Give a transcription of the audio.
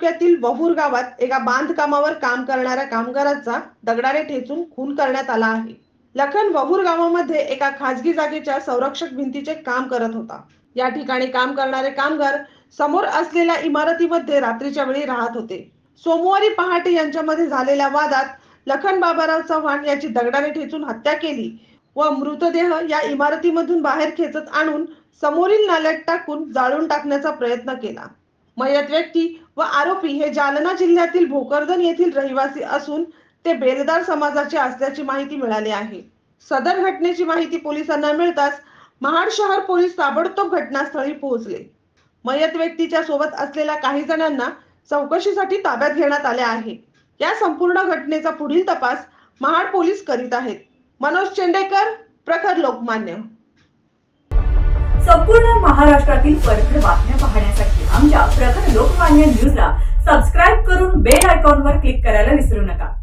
तालुक्यातील वहूर गावात एका बांधकामावर काम करणाऱ्या कामगाराचा दगडाने ठेचून खून करण्यात आला आहे। लखन वहूर गावामध्ये एका खासगी जागेच्या संरक्षक भिंतीचे काम करत होता। या ठिकाणी काम करणारे कामगार समोर असलेल्या इमारतीमध्ये रात्रीच्या वेळी राहत होते। सोमवारी पहाटे यांच्यामध्ये झालेल्या वादात लखन बाबाराव चव्हाण याची दगडाने ठेचून हत्या केली व मृतदेह या इमारतीमधून बाहेर खेचत आणून समोरील नाल्यात टाकून जाळून टाकण्याचा प्रयत्न केला। मयत व्यक्ती व आरोपी हे जालना जिल्ह्यातील भोकरदन येथील रहिवासी असून ते बेलदार समाजाचे असल्याची माहिती मिळाली आहे। सदर घटनेची माहिती पोलिसांना मिळताच महाड शहर पोलीस ताबडतोब घटनास्थळी पोहोचले। मयत व्यक्तीच्या सोबत असलेल्या काही जणांना चौकशीसाठी ताब्यात घेण्यात आले आहे। या संपूर्ण घटनेचा पुढील तपास महाड पोलीस करीत आहेत। मनोज चेंडेकर, प्रखर लोकमान्य। संपूर्ण महाराष्ट्रातील परखड बातम्या पाहण्यासाठी आमच्या प्रखर लोकमान्य न्यूजला सबस्क्राइब करून बेल आयकॉनवर क्लिक करायला विसरू नका।